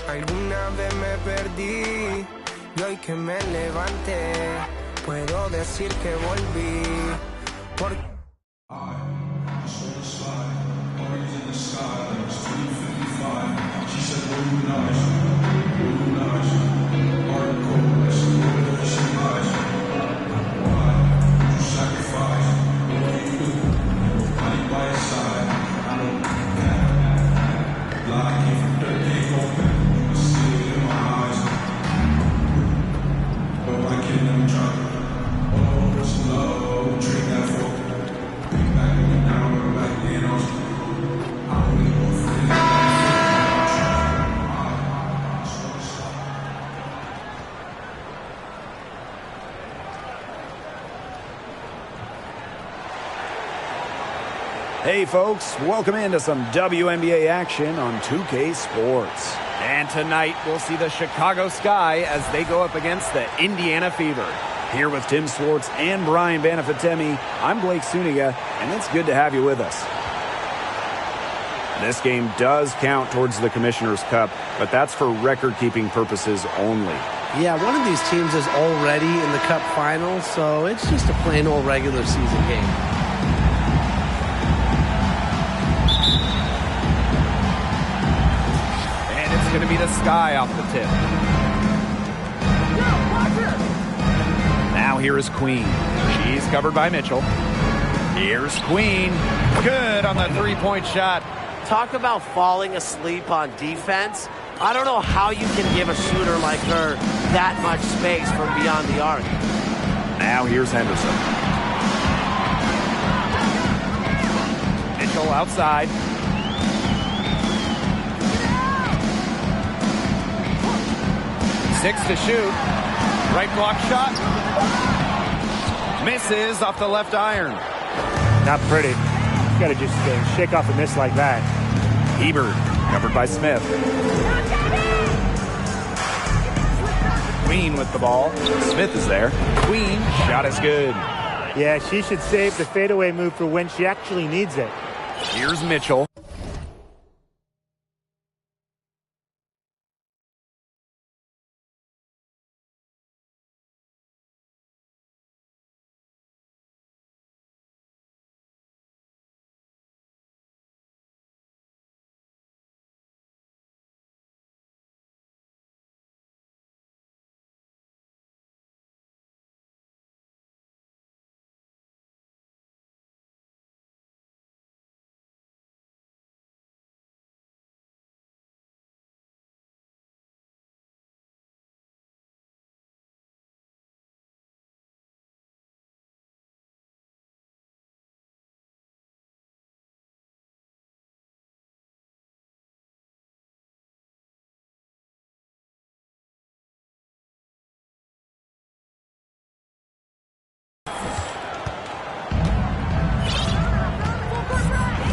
Alguna vez me perdí y hoy que me levanté puedo decir que volví. Hey folks, welcome into some WNBA action on 2K Sports. And tonight we'll see the Chicago Sky as they go up against the Indiana Fever. Here with Tim Swartz and Brian Banafitemi, I'm Blake Suniga, and it's good to have you with us. This game does count towards the Commissioner's Cup, but that's for record-keeping purposes only. Yeah, one of these teams is already in the Cup final, so it's just a plain old regular season game. Going to be the Sky off the tip. Now here is Queen. She's covered by Mitchell. Here's Queen. Good on the three-point shot. Talk about falling asleep on defense. I don't know how you can give a shooter like her that much space from beyond the arc. Now here's Henderson. Mitchell outside. 6 to shoot. Right block shot. Misses off the left iron. Not pretty. You got to just shake off a miss like that. Hebert covered by Smith. Queen with the ball. Smith is there. Queen, shot is good. Yeah, she should save the fadeaway move for when she actually needs it. Here's Mitchell.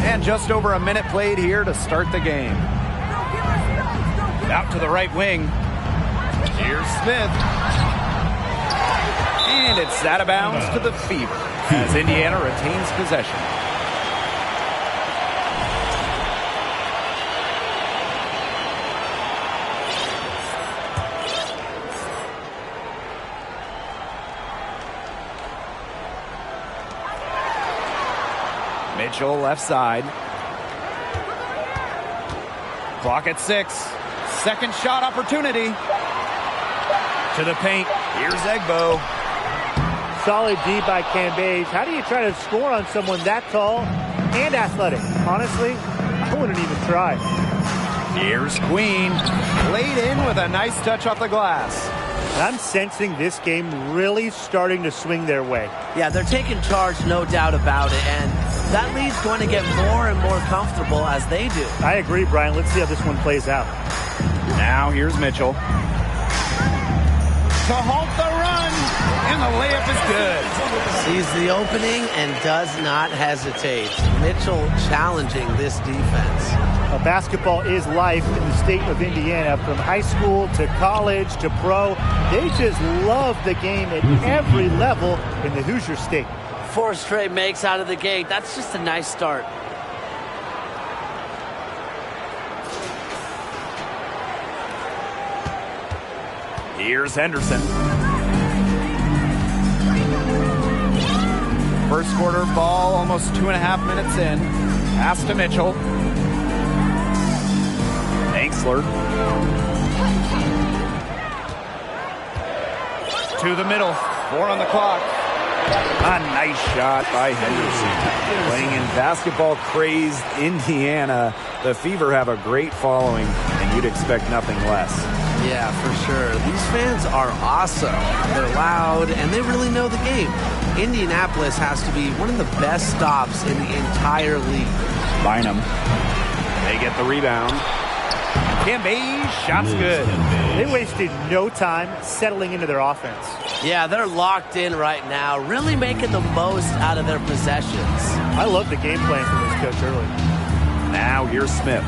And just over a minute played here to start the game. Out to the right wing. Here's Smith. And it's out of bounds to the Fever as Indiana retains possession. Mitchell left side. Clock at 6. Second shot opportunity. To the paint. Here's Egbo. Solid D by Cambage. How do you try to score on someone that tall and athletic? Honestly, I wouldn't even try. Here's Queen. Laid in with a nice touch off the glass. And I'm sensing this game really starting to swing their way. Yeah, they're taking charge, no doubt about it. And that lead's going to get more and more comfortable as they do. I agree, Brian. Let's see how this one plays out. Now here's Mitchell. To halt the run. And the layup is good. Sees the opening and does not hesitate. Mitchell challenging this defense. Basketball is life in the state of Indiana. From high school to college to pro, they just love the game at every level in the Hoosier State. 4 straight makes out of the gate. That's just a nice start. Here's Henderson. First quarter ball, almost 2.5 minutes in. Pass to Mitchell. Angsler. To the middle. 4 on the clock. A nice shot by Henderson. Playing in basketball-crazed Indiana, the Fever have a great following, and you'd expect nothing less. Yeah, for sure. These fans are awesome. They're loud, and they really know the game. Indianapolis has to be one of the best stops in the entire league. Bynum. They get the rebound. Camby, shot's good. They wasted no time settling into their offense. Yeah, they're locked in right now, really making the most out of their possessions. I love the game plan from this coach early. Now here's Smith.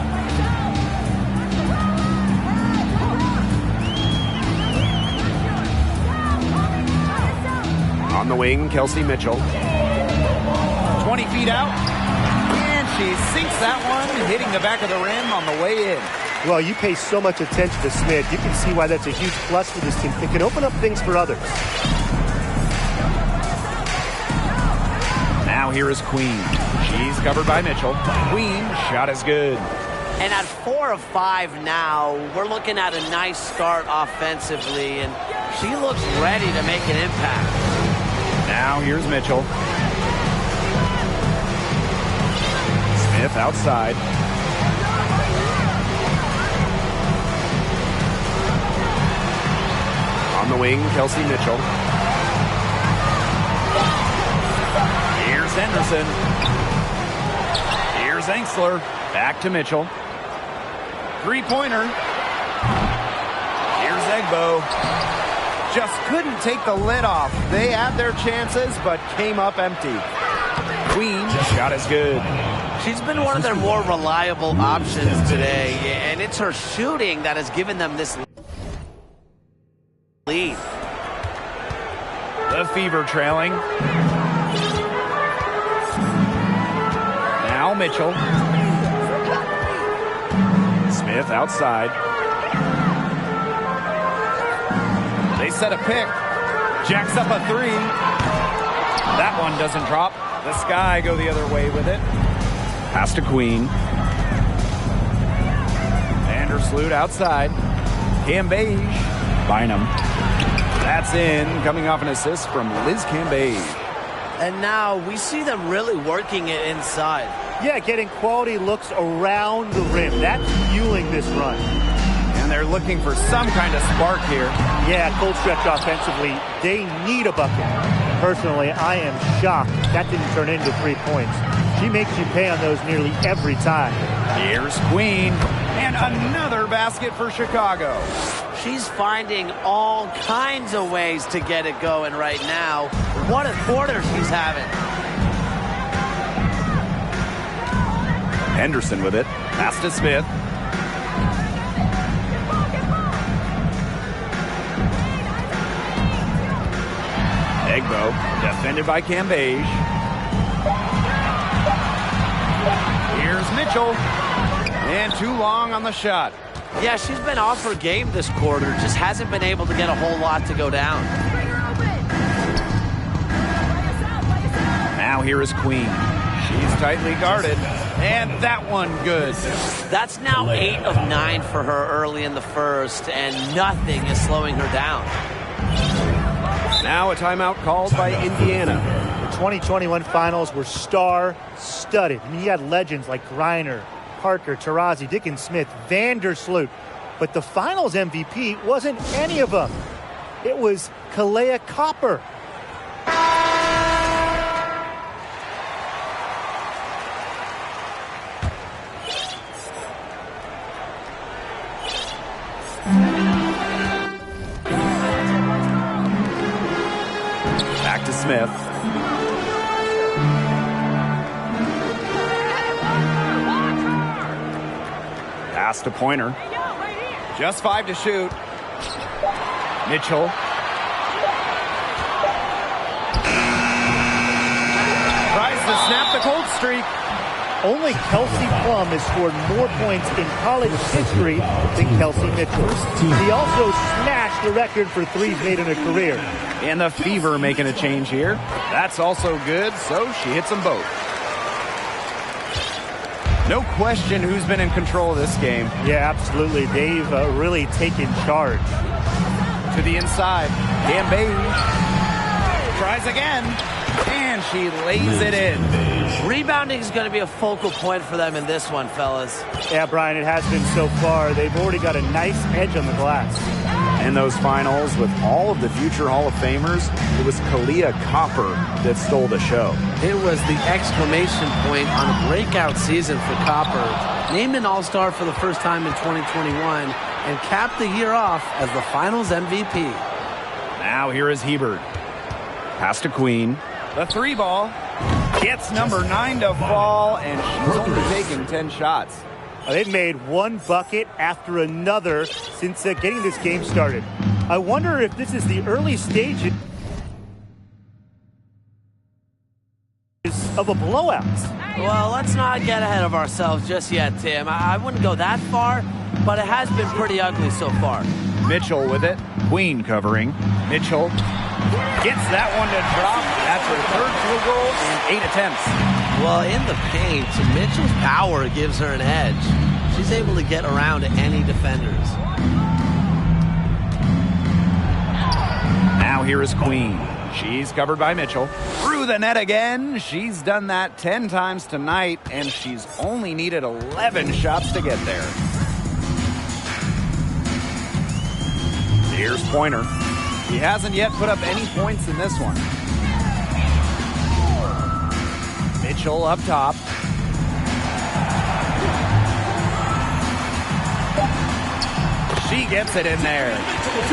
On the wing, Kelsey Mitchell. 20 feet out. And she sinks that one, hitting the back of the rim on the way in. Well, you pay so much attention to Smith. You can see why that's a huge plus for this team. It can open up things for others. Now here is Queen. She's covered by Mitchell. Queen, shot is good. And at 4 of 5 now, we're looking at a nice start offensively, and she looks ready to make an impact. Now here's Mitchell. Smith outside. On the wing, Kelsey Mitchell. Here's Henderson. Here's Angsler. Back to Mitchell. Three-pointer. Here's Egbo. Just couldn't take the lid off. They had their chances, but came up empty. Queen, shot is good. She's been one of their more reliable options today, and it's her shooting that has given them this lead. The Fever trailing. Now Mitchell. Smith outside. They set a pick. Jacks up a 3. That one doesn't drop. The Sky go the other way with it. Pass to Queen. Vandersloot outside. Cambage. Bynum. That's in, coming off an assist from Liz Cambage. And now we see them really working it inside. Yeah, getting quality looks around the rim. That's fueling this run. And they're looking for some kind of spark here. Yeah, cold stretch offensively. They need a bucket. Personally, I am shocked that didn't turn into 3 points. She makes you pay on those nearly every time. Here's Queen. And another basket for Chicago. She's finding all kinds of ways to get it going right now. What a quarter she's having. Henderson with it. Pass to Smith. Egbo, defended by Cambage. Here's Mitchell. And too long on the shot. Yeah, she's been off her game this quarter. Just hasn't been able to get a whole lot to go down. Now here is Queen. She's tightly guarded. And that one good. That's now 8 of 9 for her early in the first, and nothing is slowing her down. Now a timeout called by Indiana. The 2021 finals were star-studded. I mean, you had legends like Griner, Parker, Taurasi, Dickens Smith, Vandersloot. But the finals MVP wasn't any of them. It was Kalea Copper. Back to Smith. Pass to Pointer. Just 5 to shoot. Mitchell. Tries to snap the cold streak. Only Kelsey Plum has scored more points in college history than Kelsey Mitchell. He also smashed the record for threes made in a career. And the Fever making a change here. That's also good, so she hits them both. No question who's been in control of this game. Yeah, absolutely. They've really taken charge. To the inside. Gambay tries again, and she lays it in. Rebounding is going to be a focal point for them in this one, fellas. Yeah, Brian, it has been so far. They've already got a nice edge on the glass. In those finals, with all of the future Hall of Famers, it was Kalia Copper that stole the show. It was the exclamation point on a breakout season for Copper. Named an All-Star for the first time in 2021 and capped the year off as the Finals MVP. Now here is Hebert. Pass to Queen. The three ball gets number 9 to fall, and she's only taking 10 shots. They've made one bucket after another since getting this game started. I wonder if this is the early stages of a blowout. Well, let's not get ahead of ourselves just yet, Tim. I wouldn't go that far, but it has been pretty ugly so far. Mitchell with it. Queen covering. Mitchell gets that one to drop. That's her third field goal in 8 attempts. Well, in the paint, Mitchell's power gives her an edge. She's able to get around any defenders. Now here is Queen. She's covered by Mitchell. Through the net again. She's done that 10 times tonight, and she's only needed 11 shots to get there. Here's Pointer. He hasn't yet put up any points in this one. Mitchell up top. She gets it in there.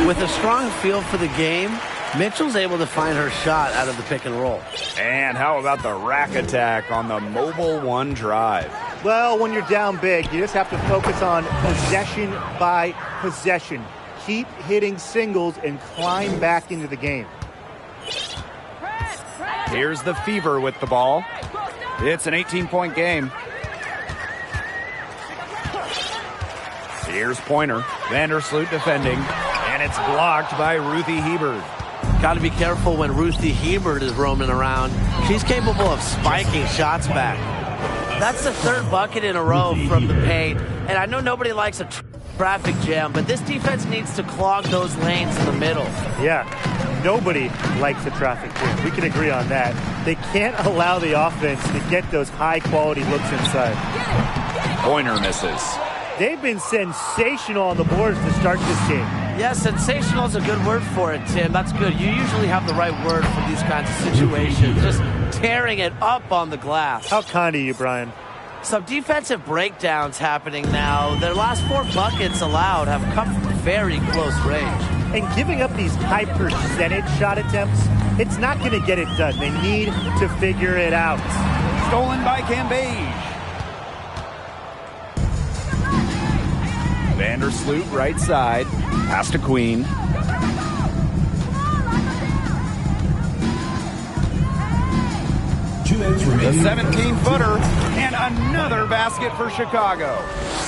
With a strong feel for the game, Mitchell's able to find her shot out of the pick and roll. And how about the rack attack on the mobile one drive? Well, when you're down big, you just have to focus on possession by possession. Keep hitting singles and climb back into the game. Here's the Fever with the ball. It's an 18-point game. Here's Pointer. Vandersloot defending. And it's blocked by Ruthie Hebert. Got to be careful when Ruthie Hebert is roaming around. She's capable of spiking shots back. That's the third bucket in a row from the paint. And I know nobody likes a traffic jam, but this defense needs to clog those lanes in the middle. Yeah, nobody likes a traffic jam. We can agree on that. They can't allow the offense to get those high-quality looks inside. Pointer misses. They've been sensational on the boards to start this game. Yeah, sensational is a good word for it, Tim. That's good. You usually have the right word for these kinds of situations. Just tearing it up on the glass. How kind of you, Brian. Some defensive breakdowns happening now. Their last 4 buckets allowed have come from very close range. And giving up these high percentage shot attempts, it's not going to get it done. They need to figure it out. Stolen by Cambage. Vandersloot right side. Pass to Queen. The 17-footer and another basket for Chicago.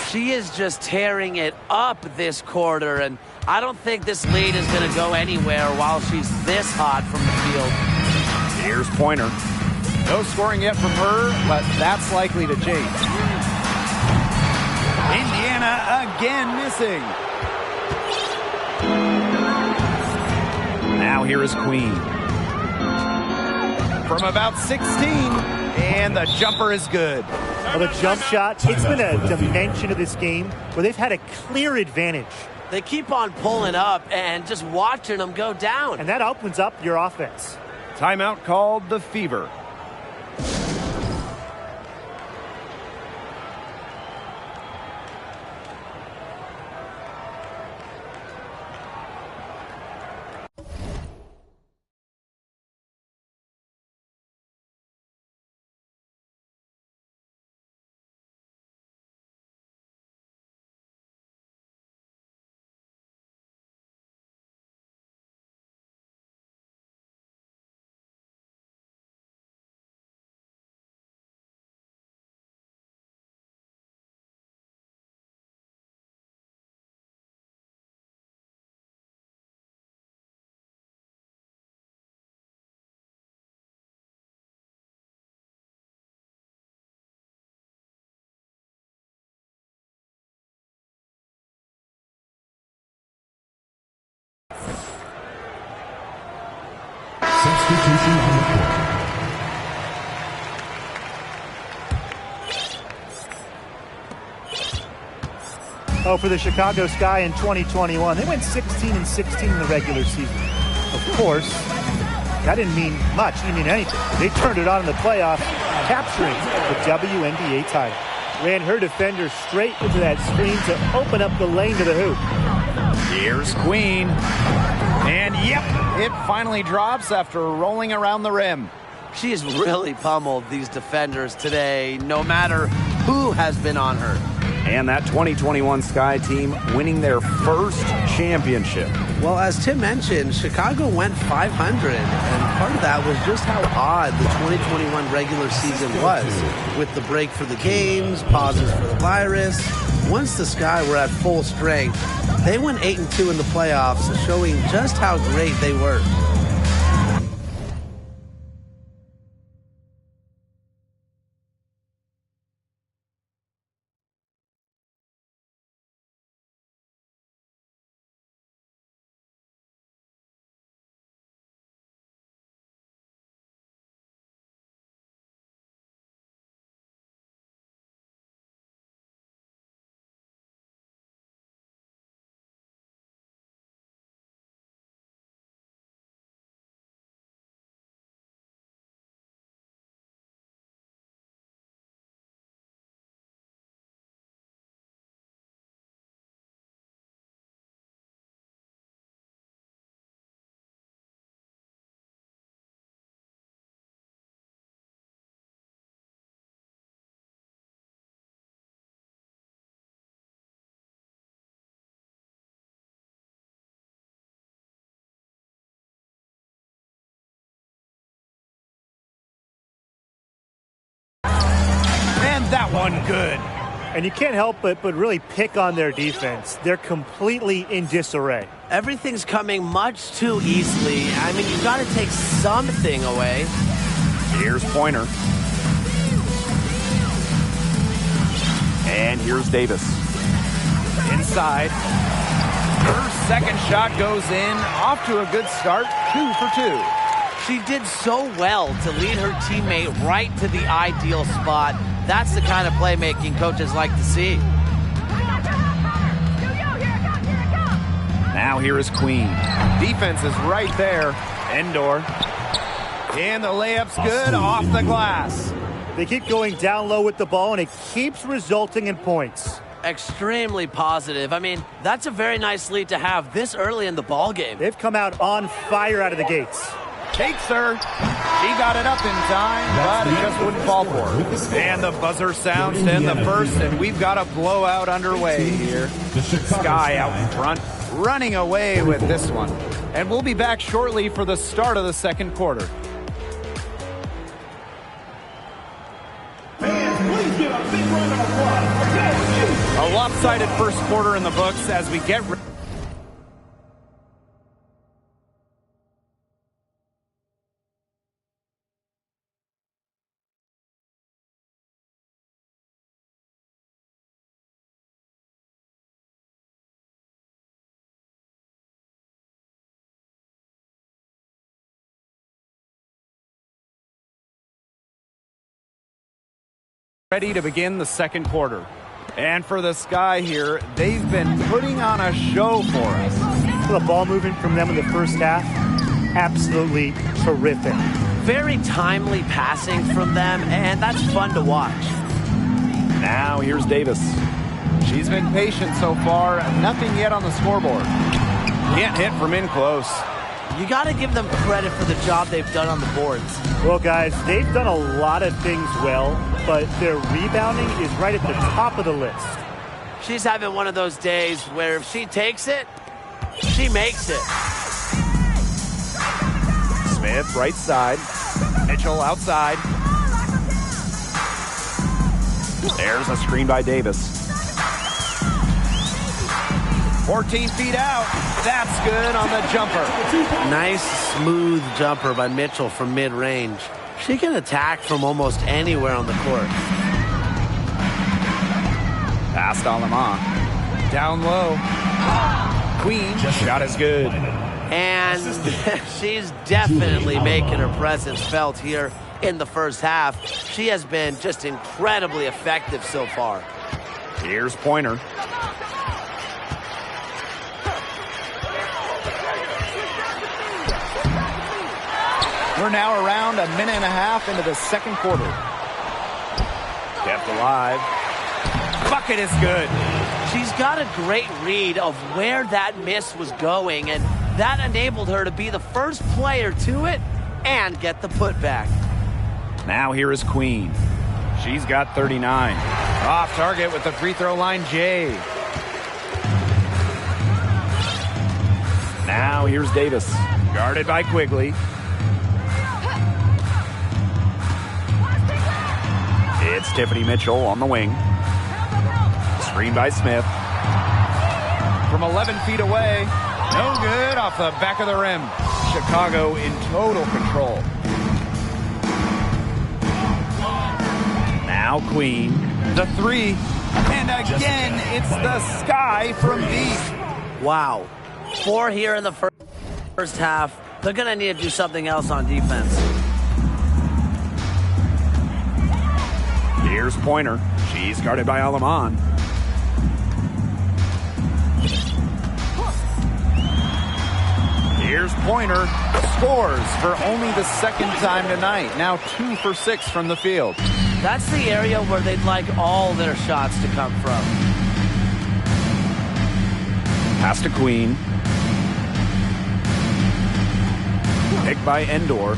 She is just tearing it up this quarter, and I don't think this lead is going to go anywhere while she's this hot from the field. Here's Pointer. No scoring yet from her, but that's likely to change. Indiana again missing. Now here is Queen. From about 16, and the jumper is good. Well, the jump shot, it's been a dimension of this game where they've had a clear advantage. They keep on pulling up and just watching them go down. And that opens up your offense. Timeout called the Fever. Substitution on the court. Oh, for the Chicago Sky in 2021, they went 16-16 in the regular season. Of course, that didn't mean much, didn't mean anything. They turned it on in the playoffs, capturing the WNBA title. Ran her defender straight into that screen to open up the lane to the hoop. Here's Queen. And yep, it finally drops after rolling around the rim. She's really pummeled these defenders today, no matter who has been on her. And that 2021 Sky team winning their first championship. Well, as Tim mentioned, Chicago went 500, and part of that was just how odd the 2021 regular season was, with the break for the games, pauses for the virus. Once the Sky were at full strength, they went 8-2 in the playoffs, showing just how great they were. That one good. And you can't help but really pick on their defense. They're completely in disarray. Everything's coming much too easily. I mean, you've got to take something away. Here's Pointer. And here's Davis. Inside. Her second shot goes in. Off to a good start. 2 for 2. She did so well to lead her teammate right to the ideal spot. That's the kind of playmaking coaches like to see. Now here is Queen. Defense is right there. Endor. And the layup's good off the glass. They keep going down low with the ball, and it keeps resulting in points. Extremely positive. I mean, that's a very nice lead to have this early in the ball game. They've come out on fire out of the gates. Takes her. She got it up in time, but it just wouldn't fall for her. And the buzzer sounds to end the first, and we've got a blowout underway here. Sky out in front, running away with this one. And we'll be back shortly for the start of the second quarter. Please give a big round of applause. A lopsided first quarter in the books as we get ready to begin the second quarter. And for the Sky here, they've been putting on a show for us. The ball movement from them in the first half, absolutely terrific. Very timely passing from them, and that's fun to watch. Now here's Davis. She's been patient so far. Nothing yet on the scoreboard. Can't hit from in close. You got to give them credit for the job they've done on the boards. Well, guys, they've done a lot of things well, but their rebounding is right at the top of the list. She's having one of those days where if she takes it, she makes it. Smith, right side. Mitchell, outside. There's a screen by Davis. 14 feet out. That's good on the jumper. Nice, smooth jumper by Mitchell from mid-range. She can attack from almost anywhere on the court. Past Alama. Down low. Queen. Shot is good. And she's definitely making her presence felt here in the first half. She has been just incredibly effective so far. Here's Pointer. We're now around a minute and a half into the second quarter. Kept alive. Bucket is good. She's got a great read of where that miss was going, and that enabled her to be the first player to it and get the putback. Now here is Queen. She's got 39. Off target with the free throw line, Jay. Now here's Davis. Guarded by Quigley. It's Tiffany Mitchell on the wing. Screen by Smith. From 11 feet away. No good off the back of the rim. Chicago in total control. Now Queen. The three. And again, it's the sky from deep. Wow. 4 here in the first half. They're going to need to do something else on defense. Here's Pointer. She's guarded by Alaman. Here's Pointer. Scores for only the second time tonight. Now 2 for 6 from the field. That's the area where they'd like all their shots to come from. Pass to Queen. Picked by Endor.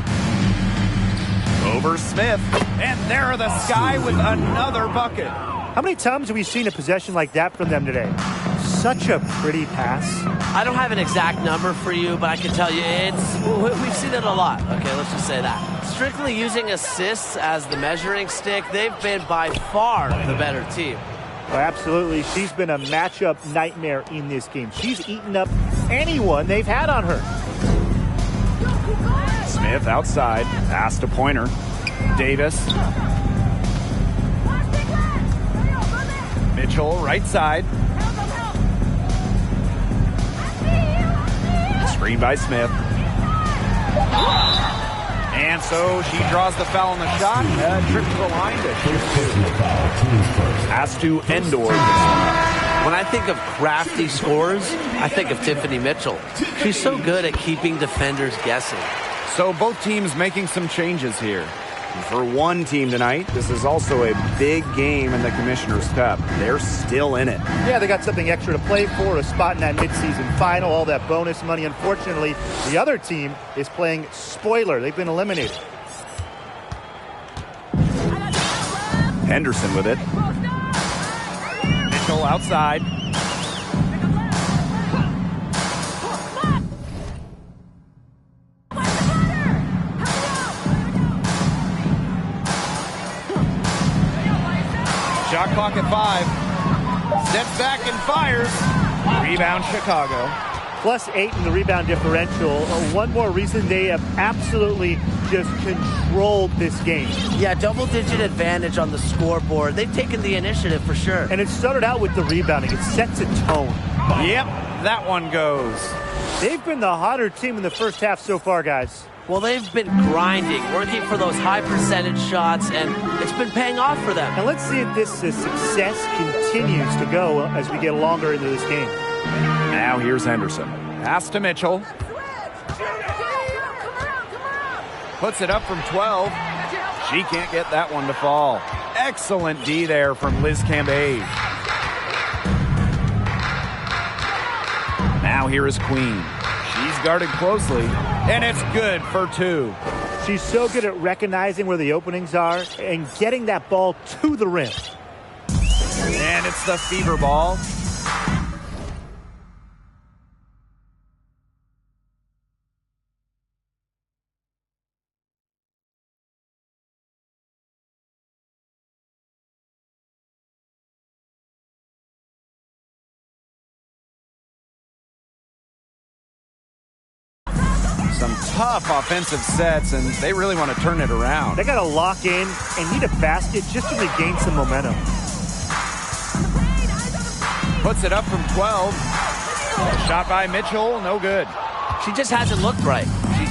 Over Smith. And there the Sky with another bucket. How many times have we seen a possession like that from them today? Such a pretty pass. I don't have an exact number for you, but I can tell you we've seen it a lot. Okay, let's just say that. Strictly using assists as the measuring stick, they've been by far the better team. Well, absolutely. She's been a matchup nightmare in this game. She's eaten up anyone they've had on her. Smith outside. Pass to Pointer. Davis. Mitchell right side. Screen by Smith. And so she draws the foul on the shot. Trip to the line to shoot 2. Pass to Endor. When I think of crafty scores, I think of Tiffany Mitchell. She's so good at keeping defenders guessing. So both teams making some changes here. For one team tonight, this is also a big game in the Commissioner's Cup. They're still in it. Yeah, they got something extra to play for, a spot in that midseason final, all that bonus money. Unfortunately, the other team is playing spoiler. They've been eliminated. Henderson with it. Mitchell outside. Shot clock at 5. Steps back and fires. Rebound Chicago. +8 in the rebound differential. One more reason they have absolutely just controlled this game. Yeah, double-digit advantage on the scoreboard. They've taken the initiative for sure. And it started out with the rebounding. It sets a tone. Yep, that one goes. They've been the hotter team in the first half so far, guys. Well, they've been grinding, working for those high percentage shots, and it's been paying off for them. And let's see if this success continues to go as we get longer into this game. Now here's Henderson. Pass to Mitchell. Puts it up from 12. She can't get that one to fall. Excellent D there from Liz Cambage. Now here is Queen. She's guarded closely, and it's good for 2. She's so good at recognizing where the openings are and getting that ball to the rim. And it's the Fever ball. Some tough offensive sets, and they really want to turn it around. They got to lock in and need a basket just to regain some momentum. Puts it up from 12. Shot by Mitchell, no good. She just hasn't looked right.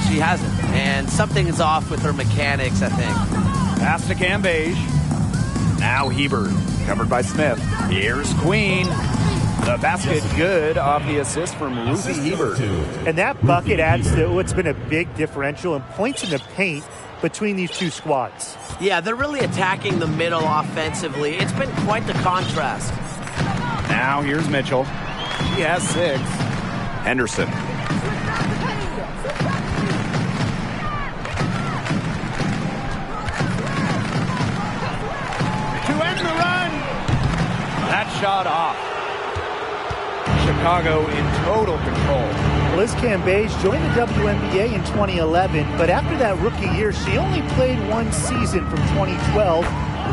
She hasn't. And something is off with her mechanics, I think. Pass to Cambage. Now Hebert, covered by Smith. Here's Queen. The basket good off the assist from Ruthie Hebert. And that bucket adds to what's been a big differential in points in the paint between these two squads. Yeah, they're really attacking the middle offensively. It's been quite the contrast. Now here's Mitchell. He has 6. Henderson. To end the run. That shot off. Chicago in total control. Liz Cambage joined the WNBA in 2011, but after that rookie year, she only played one season from 2012 to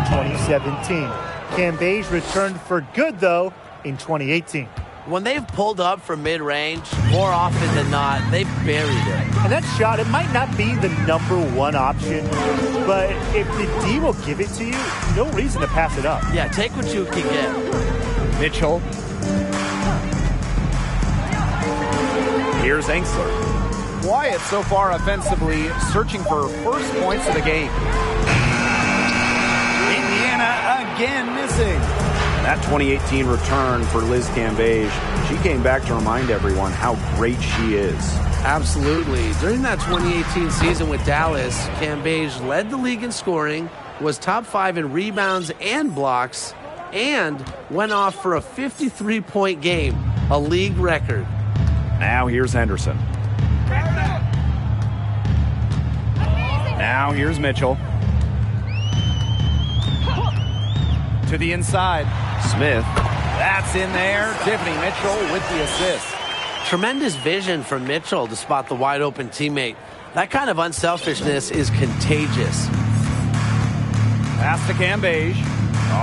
2017. Cambage returned for good, though, in 2018. When they've pulled up from mid-range, more often than not, they've buried it. And that shot, it might not be the number one option, but if the D will give it to you, no reason to pass it up. Yeah, take what you can get. Mitchell. Here's Angsler. Wyatt so far offensively searching for first points of the game. Indiana again missing. That 2018 return for Liz Cambage, she came back to remind everyone how great she is. Absolutely. During that 2018 season with Dallas, Cambage led the league in scoring, was top 5 in rebounds and blocks, and went off for a 53-point game, a league record. Now here's Henderson. Now here's Mitchell. To the inside. Smith. That's in there. Tiffany Mitchell with the assist. Tremendous vision from Mitchell to spot the wide open teammate. That kind of unselfishness is contagious. Pass to Cambage.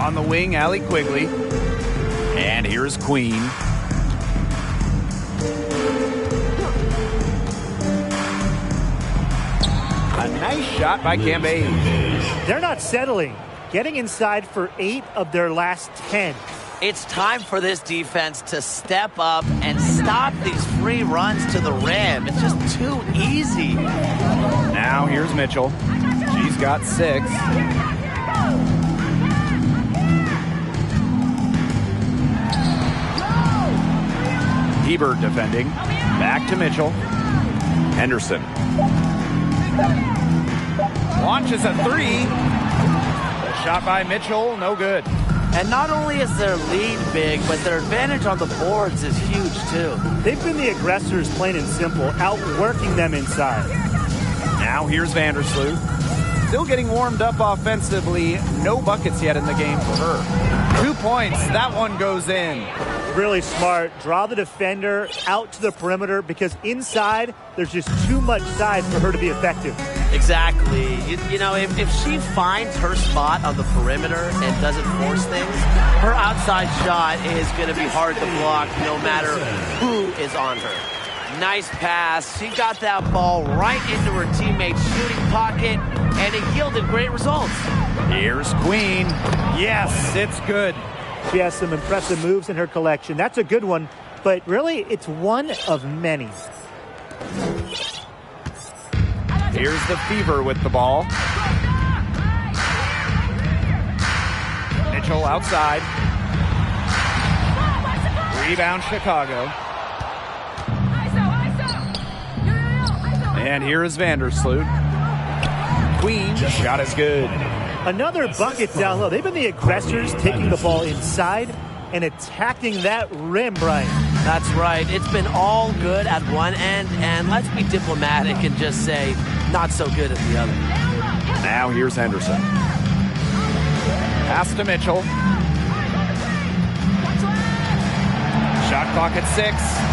On the wing, Allie Quigley. And here's Queen. A nice shot by Cambage. They're not settling. Getting inside for 8 of their last 10. It's time for this defense to step up and stop these free runs to the rim. It's just too easy. Now here's Mitchell. She's got 6. Hebert defending. Back to Mitchell. Henderson. Launches a 3. Shot by Mitchell, no good. And not only is their lead big, but their advantage on the boards is huge, too. They've been the aggressors, plain and simple, outworking them inside. Now here's Vandersloot. Still getting warmed up offensively. No buckets yet in the game for her. 2 points. That one goes in. Really smart. Draw the defender out to the perimeter because inside, there's just too much size for her to be effective. Exactly. You know, if she finds her spot on the perimeter and doesn't force things, her outside shot is going to be hard to block no matter who is on her. Nice pass. She got that ball right into her teammate's shooting pocket, and it yielded great results. Here's Queen. Yes, it's good. She has some impressive moves in her collection. That's a good one, but really, it's one of many. Here's the Fever with the ball. Mitchell outside. Rebound Chicago. And here is Vandersloot. Queen, shot is good. Another bucket down low. They've been the aggressors taking the ball inside and attacking that rim, Brian. That's right. It's been all good at one end, and let's be diplomatic and just say not so good at the other. Now here's Henderson. Pass to Mitchell. Shot clock at 6.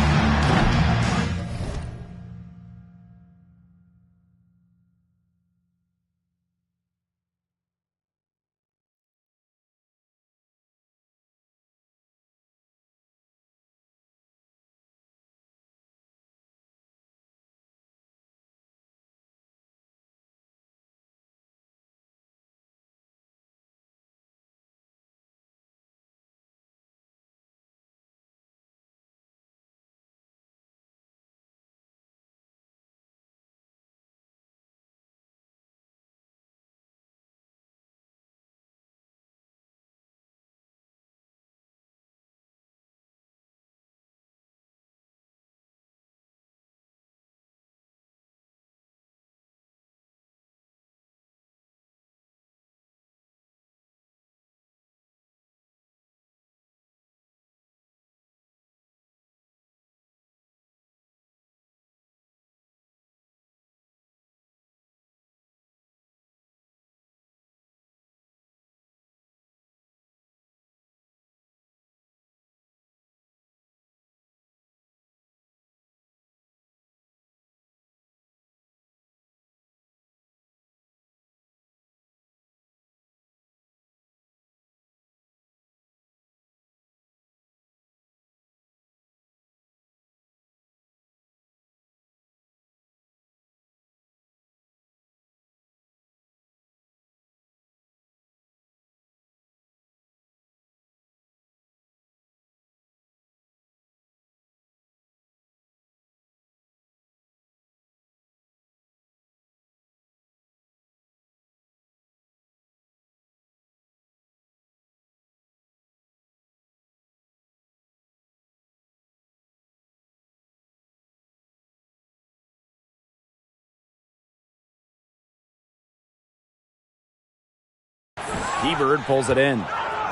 T-Bird pulls it in.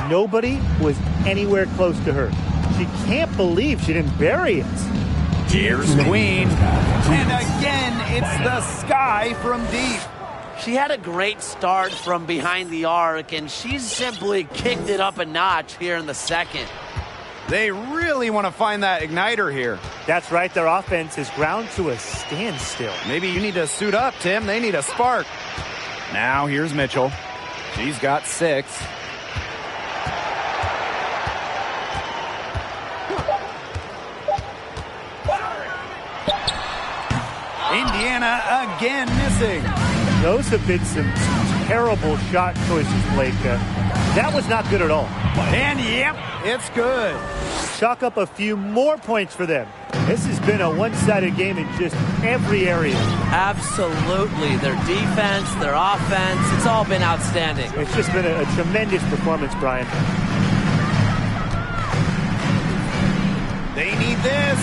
Nobody was anywhere close to her. She can't believe she didn't bury it. Here's Queen. And again, it's the sky from deep. She had a great start from behind the arc, and she's simply kicked it up a notch here in the second. They really want to find that igniter here. That's right. Their offense is ground to a standstill. Maybe you need to suit up, Tim. They need a spark. Now here's Mitchell. She's got 6. Indiana again missing. Those have been some terrible shot choices, Blake. That was not good at all. And yep, it's good. Chalk up a few more points for them. This has been a one-sided game in just every area. Absolutely. Their defense, their offense, it's all been outstanding. It's just been a tremendous performance, Brian. They need this.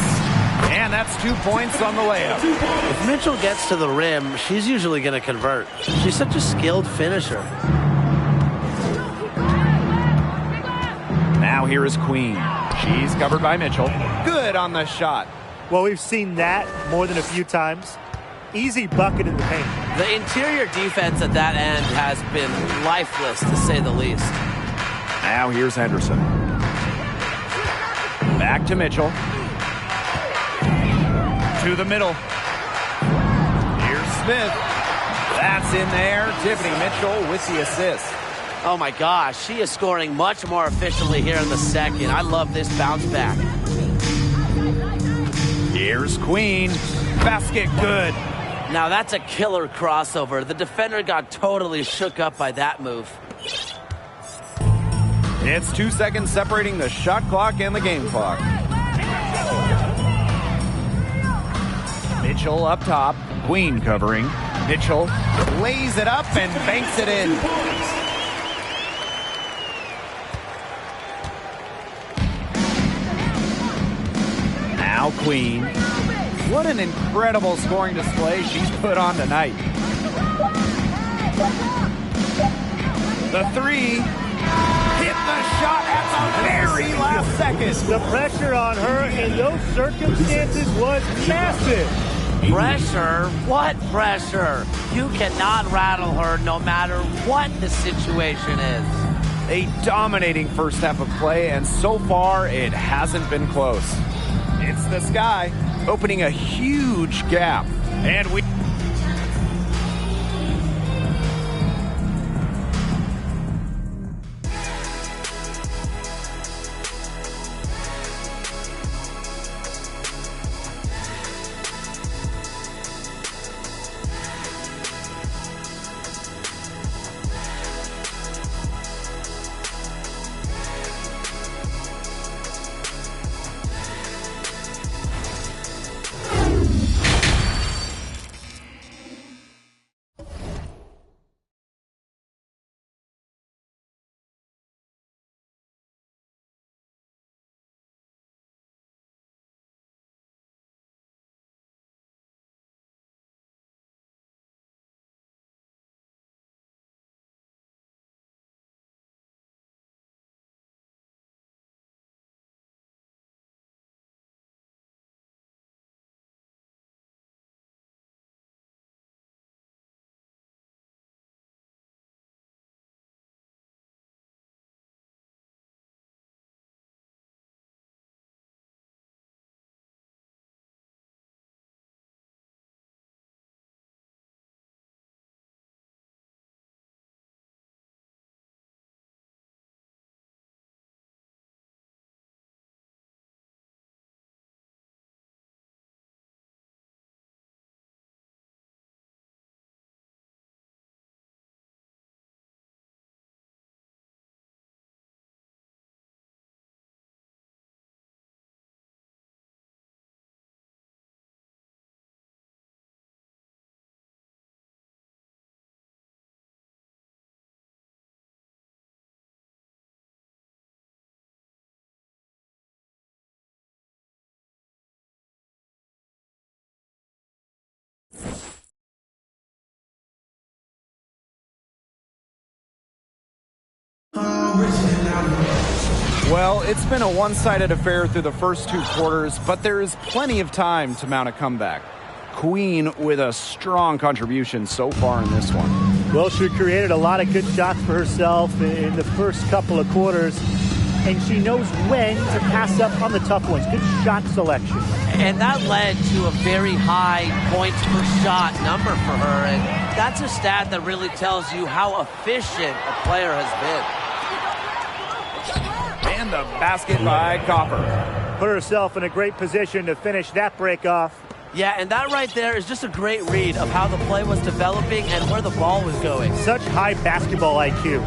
And that's 2 points on the layup. If Mitchell gets to the rim, she's usually going to convert. She's such a skilled finisher. Now here is Queen. She's covered by Mitchell. Good on the shot. Well, we've seen that more than a few times. Easy bucket in the paint. The interior defense at that end has been lifeless, to say the least. Now here's Henderson. Back to Mitchell. To the middle. Here's Smith. That's in there. Tiffany Mitchell with the assist. Oh my gosh, she is scoring much more efficiently here in the second. I love this bounce back. Here's Queen. Basket good. Now that's a killer crossover. The defender got totally shook up by that move. It's 2 seconds separating the shot clock and the game clock. Mitchell up top. Queen covering. Mitchell lays it up and banks it in. Now Queen. What an incredible scoring display she's put on tonight. The 3. Hit the shot at the very last second. The pressure on her in those circumstances was massive. Pressure? What pressure? You cannot rattle her no matter what the situation is. A dominating first half of play, and so far it hasn't been close. It's the sky opening a huge gap. And we... Well, it's been a one-sided affair through the first 2 quarters, but there is plenty of time to mount a comeback. Queen with a strong contribution so far in this one. Well, she created a lot of good shots for herself in the first couple of quarters, and she knows when to pass up on the tough ones. Good shot selection. And that led to a very high points per shot number for her, and that's a stat that really tells you how efficient a player has been. And the basket by Copper. Put herself in a great position to finish that break off. Yeah, and that right there is just a great read of how the play was developing and where the ball was going. Such high basketball IQ.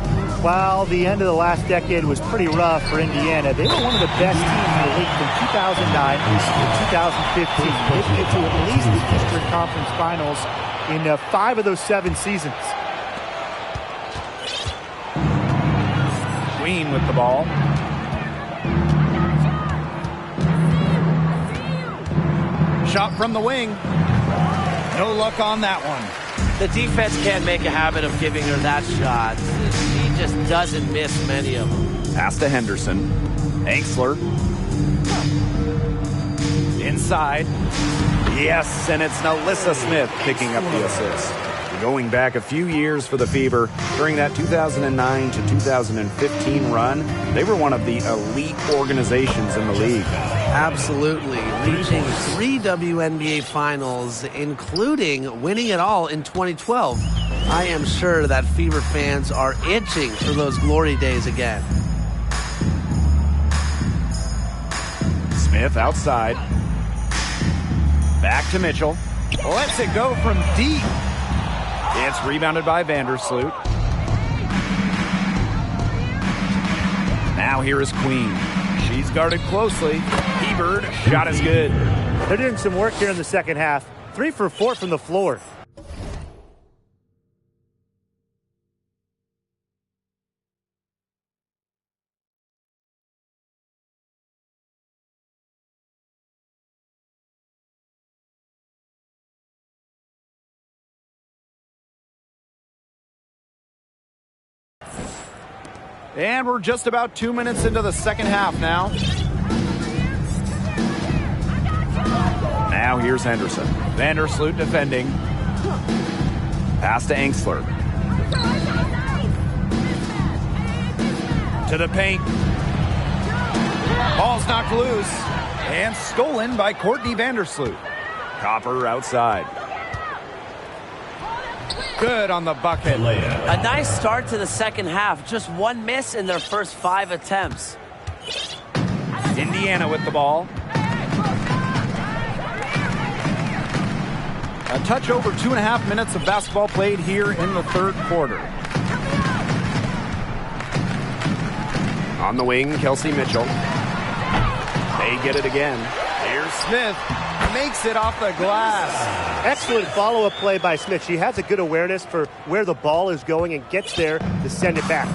While the end of the last decade was pretty rough for Indiana, they were one of the best teams in the league from 2009 to 2015. They made it to at least the Eastern Conference Finals in 5 of those 7 seasons. Queen with the ball. Shot from the wing. No luck on that one. The defense can't make a habit of giving her that shot. She just doesn't miss many of them. Pass to Henderson. Angsler. Inside. Yes, and it's Alyssa Smith picking up the assist. Going back a few years for the Fever, during that 2009 to 2015 run, they were one of the elite organizations in the league. Absolutely. Reaching 3 WNBA finals, including winning it all in 2012. I am sure that Fever fans are itching for those glory days again. Smith outside. Back to Mitchell. Lets it go from deep. It's rebounded by Vandersloot. Now here is Queen. She's guarded closely. Hebert, shot is good. They're doing some work here in the second half. 3 for 4 from the floor. And we're just about 2 minutes into the second half now. Now here's Henderson. Vandersloot defending. Pass to Angsler. To the paint. Ball's knocked loose. And stolen by Courtney Vandersloot. Copper outside. Good on the bucket. A nice start to the second half. Just 1 miss in their first 5 attempts. Indiana with the ball. A touch over 2.5 minutes of basketball played here in the third quarter. On the wing, Kelsey Mitchell. They get it again. Here's Smith. Makes it off the glass. Excellent follow-up play by Smith. She has a good awareness for where the ball is going and gets there to send it back.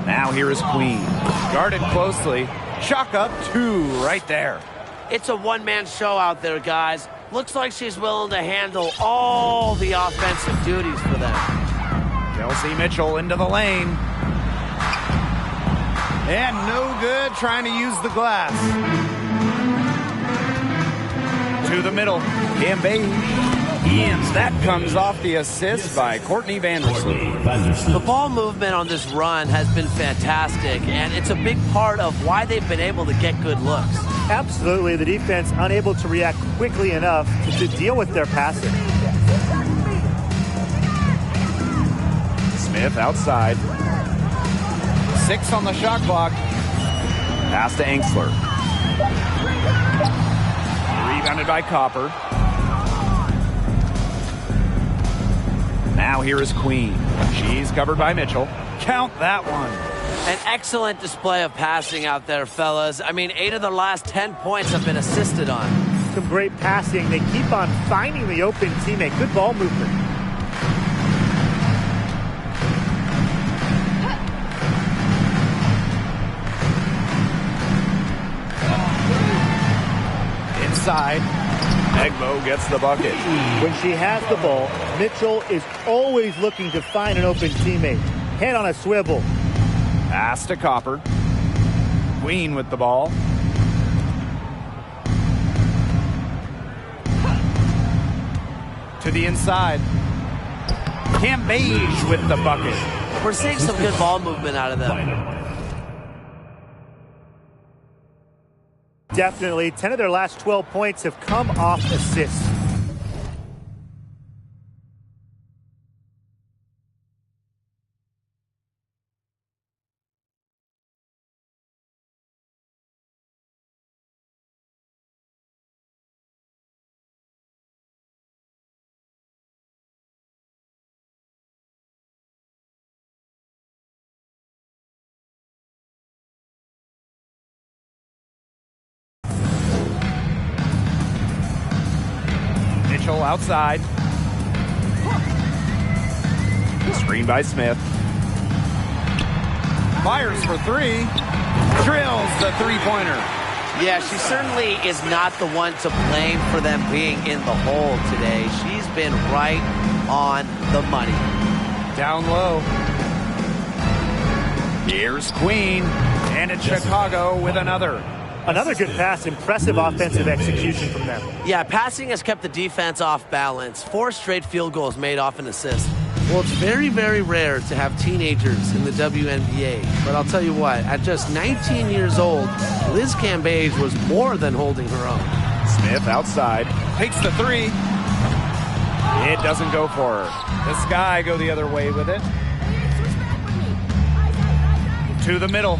Now here is Queen. Guarded closely. Chalk up 2 right there. It's a one-man show out there, guys. Looks like she's willing to handle all the offensive duties for them. Kelsey Mitchell into the lane. And no good trying to use the glass. To the middle. Gambay. That comes off the assist by Courtney Vandersloot. The ball movement on this run has been fantastic, and it's a big part of why they've been able to get good looks. Absolutely. The defense unable to react quickly enough to deal with their passing. Smith outside. 6 on the shot clock. Pass to Angsler. Rebounded by Copper. Now here is Queen. She's covered by Mitchell. Count that one. An excellent display of passing out there, fellas. I mean, 8 of the last 10 points have been assisted on. Some great passing. They keep on finding the open teammate. Good ball movement. Inside. Egbo gets the bucket. When she has the ball, Mitchell is always looking to find an open teammate. Head on a swivel. Pass to Copper. Queen with the ball. To the inside. Cambage with the bucket. We're seeing some good ball movement out of them. Definitely. 10 of their last 12 points have come off assists. Mitchell outside. Screen by Smith. Fires for three. Drills the three-pointer. Yeah, she certainly is not the one to blame for them being in the hole today. She's been right on the money. Down low. Here's Queen. And it's Chicago with another. Another good pass. Impressive offensive execution from them. Yeah, passing has kept the defense off balance. 4 straight field goals made off an assist. Well, it's very, very rare to have teenagers in the WNBA. But I'll tell you what, at just 19 years old, Liz Cambage was more than holding her own. Smith outside. Takes the three. It doesn't go for her. The Sky go the other way with it. To the middle.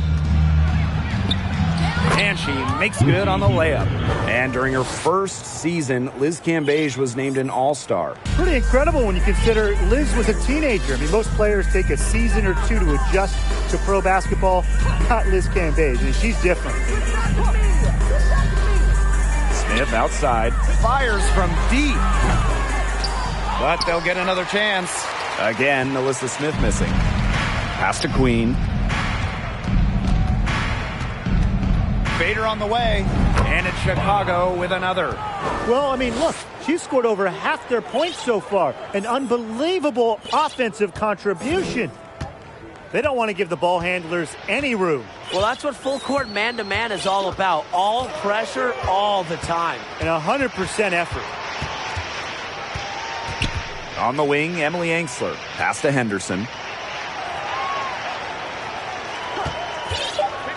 And she makes good on the layup. And during her first season, Liz Cambage was named an All-Star. Pretty incredible when you consider Liz was a teenager. I mean, most players take a season or two to adjust to pro basketball. Not Liz Cambage. I mean, she's different. Smith outside. Fires from deep. But they'll get another chance. Again, Alyssa Smith missing. Pass to Queen. Bader on the way, and it's Chicago with another. Well, I mean, look, she's scored over half their points so far. An unbelievable offensive contribution. They don't want to give the ball handlers any room. Well, that's what full court man-to-man is all about. All pressure, all the time. And 100% effort. On the wing, Emily Angsler. Pass to Henderson.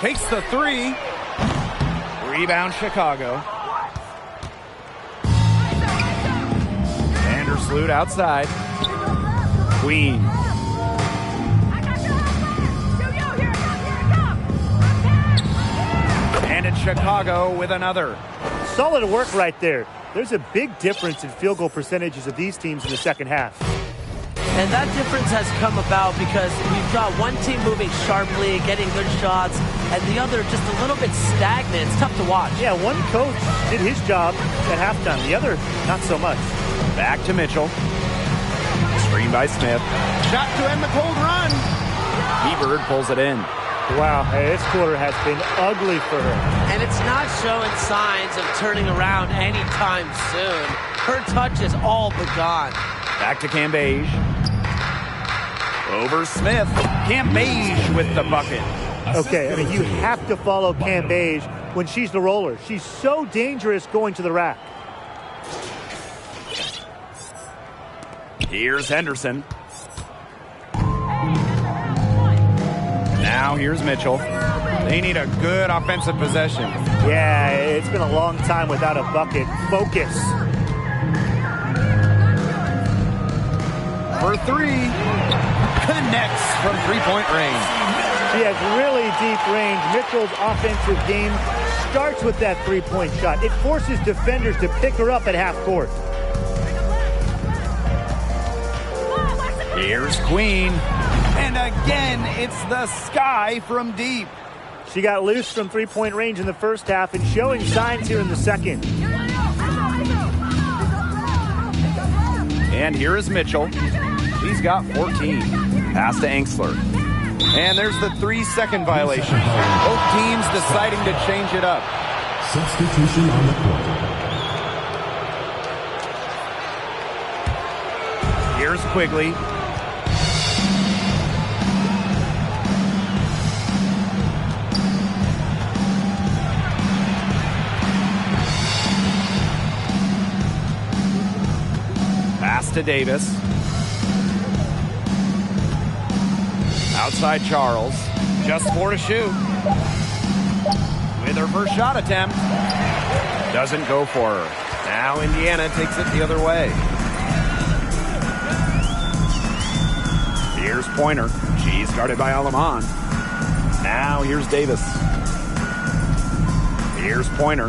Takes the three. Rebound Chicago. Vandersloot outside. Queen. And it's Chicago with another. Solid work right there. There's a big difference in field goal percentages of these teams in the second half. And that difference has come about because we've got one team moving sharply, getting good shots, and the other just a little bit stagnant. It's tough to watch. Yeah, one coach did his job at halftime. The other, not so much. Back to Mitchell. Screen by Smith. Shot to end the cold run. Hebert pulls it in. Wow, hey, this quarter has been ugly for her. And it's not showing signs of turning around anytime soon. Her touch is all but gone. Back to Cambage. Over Smith. Cambage with the bucket. Okay, I mean, you have to follow Cambage when she's the roller. She's so dangerous going to the rack. Here's Henderson. Now here's Mitchell. They need a good offensive possession. Yeah, it's been a long time without a bucket. Focus. For three. Connects from three-point range. She has really deep range. Mitchell's offensive game starts with that three-point shot. It forces defenders to pick her up at half court. Here's Queen. And again, it's the Sky from deep. She got loose from three-point range in the first half and showing signs here in the second. And here is Mitchell. She's got 14. Pass to Angsler. And there's the 3-second violation. Both teams deciding to change it up. Substitution on the court. Here's Quigley. Pass to Davis. Outside Charles. Just 4 to shoot. With her first shot attempt. Doesn't go for her. Now Indiana takes it the other way. Here's Pointer. She's guarded by Alaman. Now here's Davis. Here's Pointer.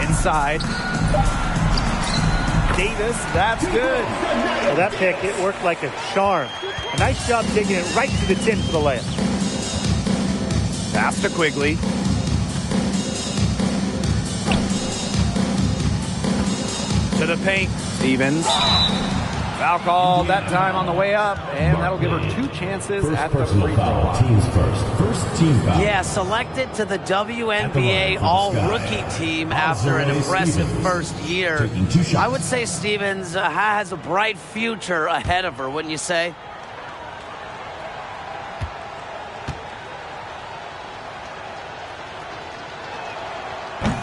Inside. Davis, that's good. Well, that pick, it worked like a charm. A nice job taking it right to the tin for the layup. Pass to Quigley. To the paint. Stevens. Foul call that time on the way up, and that'll give her 2 chances at the free throw line. Teams first team foul. Yeah, selected to the WNBA all-rookie team after an impressive first year. I would say Stevens has a bright future ahead of her, wouldn't you say?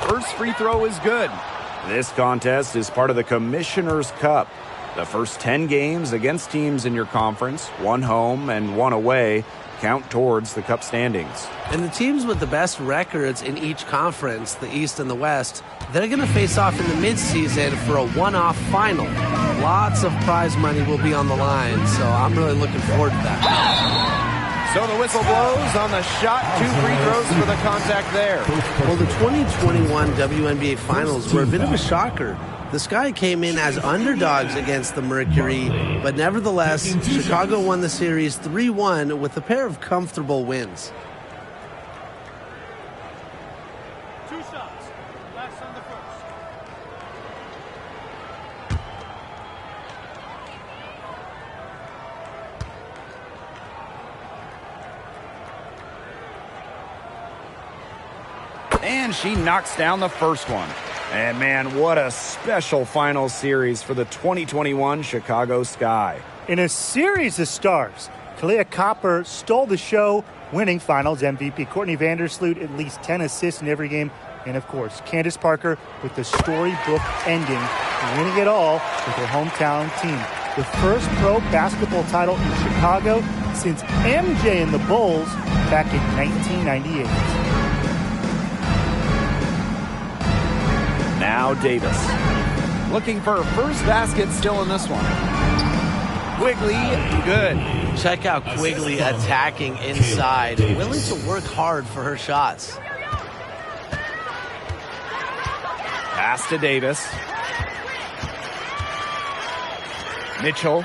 First free throw is good. This contest is part of the Commissioner's Cup. The first 10 games against teams in your conference, 1 home and 1 away, count towards the Cup standings. And the teams with the best records in each conference, the East and the West, they're going to face off in the midseason for a one-off final. Lots of prize money will be on the line, so I'm really looking forward to that. So the whistle blows on the shot. 2 free throws for the contact there. Well, the 2021 WNBA Finals were a bit of a shocker. The Sky came in as underdogs against the Mercury, but nevertheless, Chicago won the series 3-1 with a pair of comfortable wins. 2 shots. Last on the first. And she knocks down the first one. And man, what a special final series for the 2021 Chicago Sky. In a series of stars, Kalia Copper stole the show, winning Finals MVP. Courtney Vandersloot, at least 10 assists in every game. And of course, Candace Parker with the storybook ending, winning it all with her hometown team. The first pro basketball title in Chicago since MJ and the Bulls back in 1998. Now Davis. Looking for her first basket still in this one. Quigley, good. Check out Quigley attacking inside, willing to work hard for her shots. Pass to Davis. Mitchell.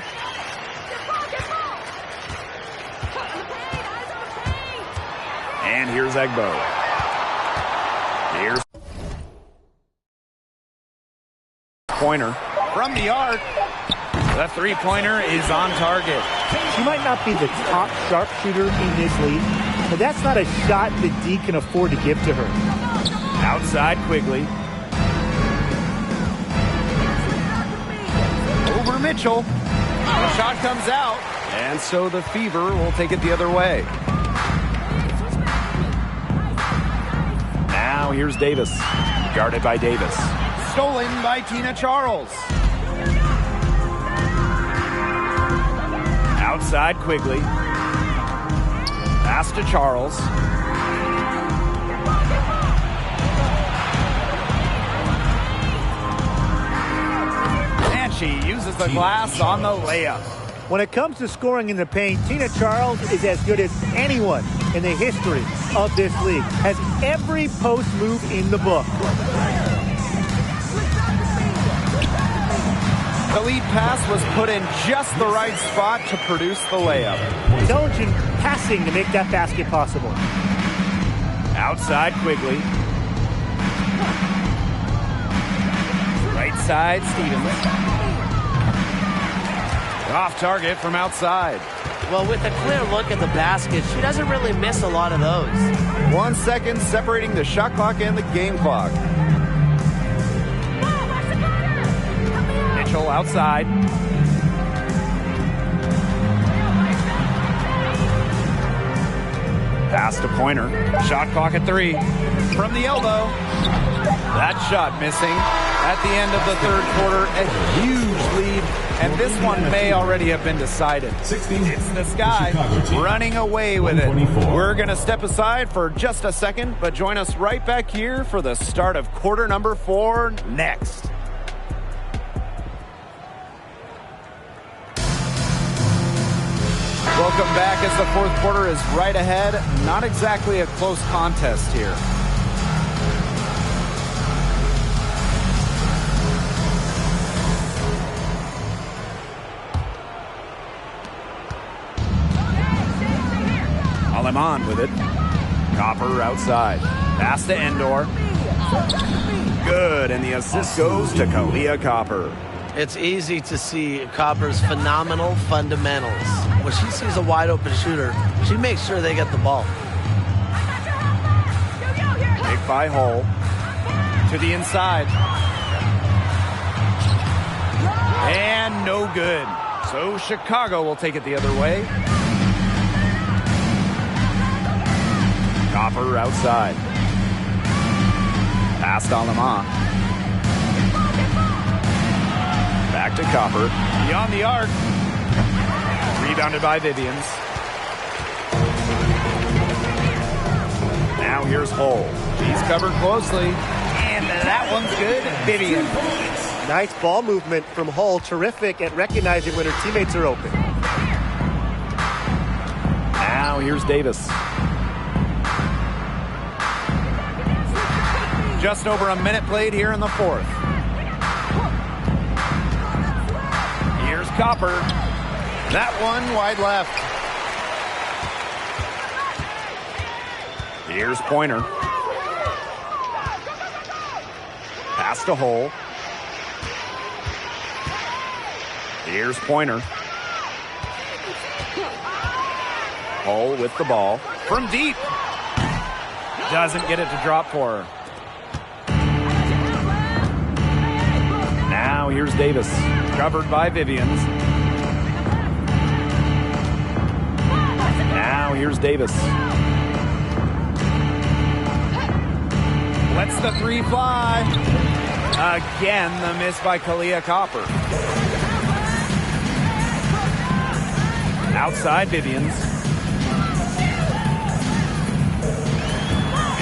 And here's Egbo. Here's Pointer from the arc. The 3-pointer is on target. She might not be the top sharpshooter in this league, but that's not a shot that D can afford to give to her. Outside Quigley. Over Mitchell. The shot comes out. And so the Fever will take it the other way. Now here's Davis. Guarded by Davis. Stolen by Tina Charles. Outside Quigley. Pass to Charles. And she uses the glass on the layup. When it comes to scoring in the paint, Tina Charles is as good as anyone in the history of this league. Has every post move in the book. The lead pass was put in just the right spot to produce the layup. Intelligent passing to make that basket possible. Outside Quigley. Right side Stevens. Off target from outside. Well, with a clear look at the basket, she doesn't really miss a lot of those. 1 second separating the shot clock and the game clock. Mitchell outside. Pass to Pointer. Shot clock at 3. From the elbow. That shot missing at the end of the third quarter. A huge lead, and this one may already have been decided. It's the Sky running away with it. We're going to step aside for just a second, but join us right back here for the start of quarter number 4 next. Welcome back as the fourth quarter is right ahead. Not exactly a close contest here. Aleman with it. Copper outside. Pass to Endor. Good, and the assist goes to Kalia Copper. It's easy to see Copper's phenomenal fundamentals. When she sees a wide open shooter, she makes sure they get the ball. Pick by Hull. To the inside. And no good. So Chicago will take it the other way. Copper outside. Pass to Aleman. Back to Copper. Beyond the arc. Rebounded by Vivians. Now here's Hull. She's covered closely. And that one's good. Vivian. Nice ball movement from Hull. Terrific at recognizing when her teammates are open. Now here's Davis. Just over a minute played here in the fourth. Here's Copper. That one wide left. Here's Pointer. Pass to Hull. Here's Pointer. Hull with the ball. From deep. Doesn't get it to drop for her. Now here's Davis. Covered by Vivians. Now here's Davis. Lets the three fly. Again, the miss by Kalia Copper. Outside Vivians.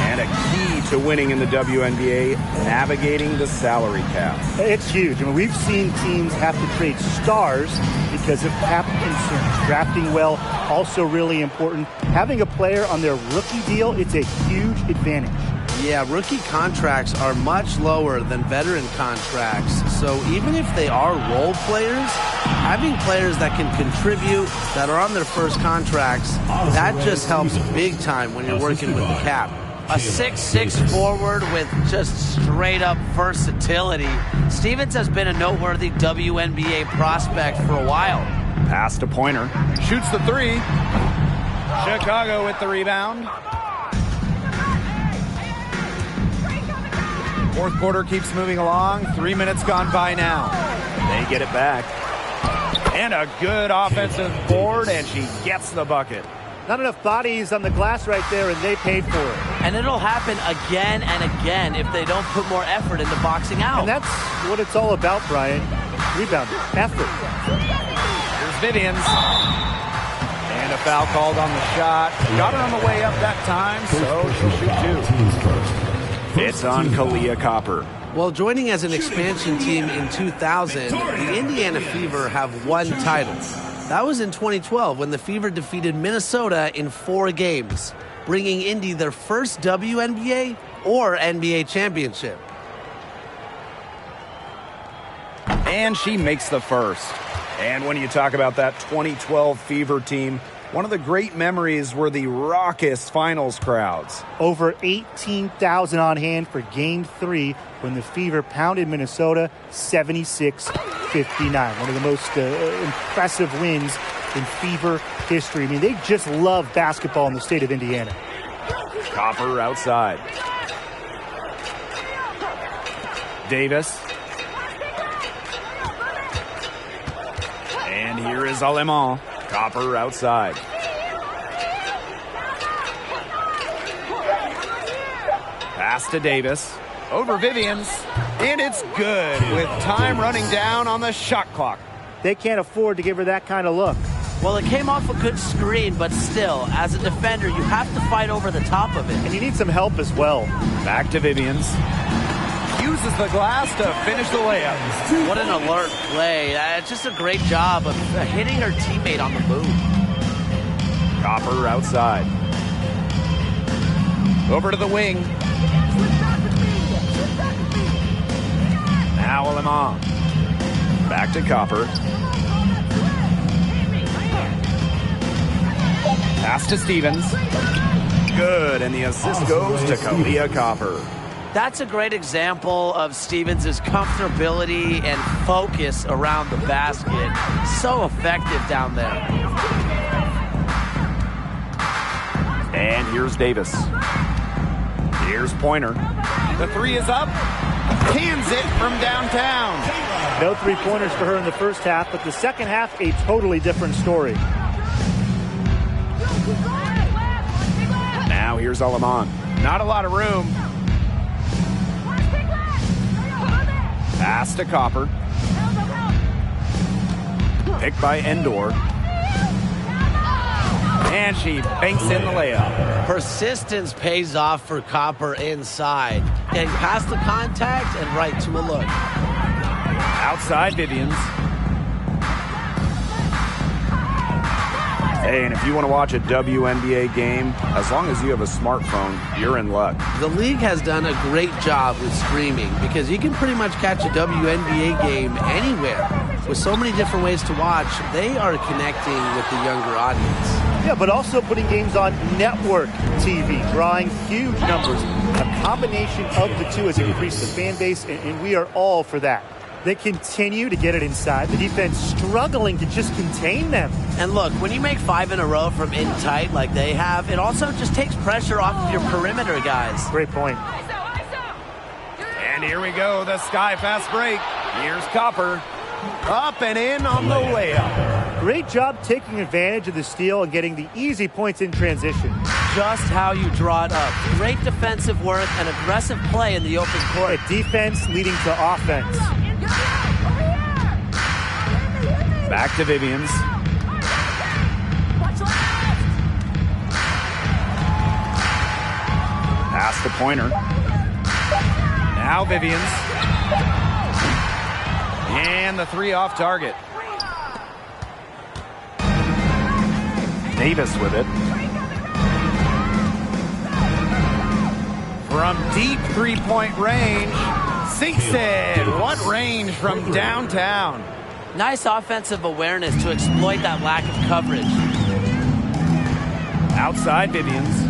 And a key to winning in the WNBA, navigating the salary cap. It's huge. I mean, we've seen teams have to trade stars because of cap concerns. Drafting well, also really important. Having a player on their rookie deal, it's a huge advantage. Yeah, rookie contracts are much lower than veteran contracts. So even if they are role players, having players that can contribute, that are on their first contracts, that just helps big time when you're working with the cap. A 6'6" forward with just straight-up versatility. Stevens has been a noteworthy WNBA prospect for a while. Pass to Pointer. Shoots the three. Chicago with the rebound. Fourth quarter keeps moving along. 3 minutes gone by now. They get it back. And a good offensive board, and she gets the bucket. Not enough bodies on the glass right there, and they paid for it. And it'll happen again and again if they don't put more effort into boxing out. And that's what it's all about, Brian. Rebounding, effort. Here's Vivians. And a foul called on the shot. Got her on the way up that time, so she'll shoot 2. It's on Kalia Copper. Well, joining as an expansion team in 2000, the Indiana Fever have one title. That was in 2012 when the Fever defeated Minnesota in 4 games, bringing Indy their first WNBA or NBA championship. And she makes the first. And when you talk about that 2012 Fever team, one of the great memories were the raucous finals crowds. Over 18,000 on hand for Game 3 when the Fever pounded Minnesota 76-59. One of the most impressive wins in Fever history. I mean, they just love basketball in the state of Indiana. Copper outside. here is Alemán. Copper outside. Pass to Davis. Over Vivians. And it's good with time running down on the shot clock. They can't afford to give her that kind of look. Well, it came off a good screen, but still, as a defender, you have to fight over the top of it. And you need some help as well. Back to Vivians. Uses the glass to finish the layup. What an alert play. It's just a great job of hitting her teammate on the move. Copper outside. Over to the wing. Now Alemán. Back to Copper. Pass to Stevens. Good, and the assist goes to Kalia Copper. That's a great example of Stevens' comfortability and focus around the basket. So effective down there. And here's Davis. Here's Pointer. The three is up. Cans it from downtown. No three-pointers for her in the first half, but the second half, a totally different story. Now here's Alemán. Not a lot of room. Pass to Copper. Picked by Endor. And she banks in the layup. Persistence pays off for Copper inside. Getting past the contact and right to a look. Outside Vivians. Hey, and if you want to watch a WNBA game, as long as you have a smartphone, you're in luck. The league has done a great job with streaming because you can pretty much catch a WNBA game anywhere. With so many different ways to watch, they are connecting with the younger audience. Yeah, but also putting games on network TV, drawing huge numbers. A combination of the two has increased the fan base, and we are all for that. They continue to get it inside. The defense struggling to just contain them. And look, when you make 5 in a row from in tight like they have, it also just takes pressure off of your perimeter guys. Great point. And here we go, the sky fast break. Here's Copper. Up and in on the layup. Great job taking advantage of the steal and getting the easy points in transition. Just how you draw it up. Great defensive work and aggressive play in the open court. A defense leading to offense. Back to Vivians. Pass to Pointer. Now Vivians. And the three off target. Davis with it. From deep three-point range. Sinks it. What range from downtown. Nice offensive awareness to exploit that lack of coverage. Outside Vivians.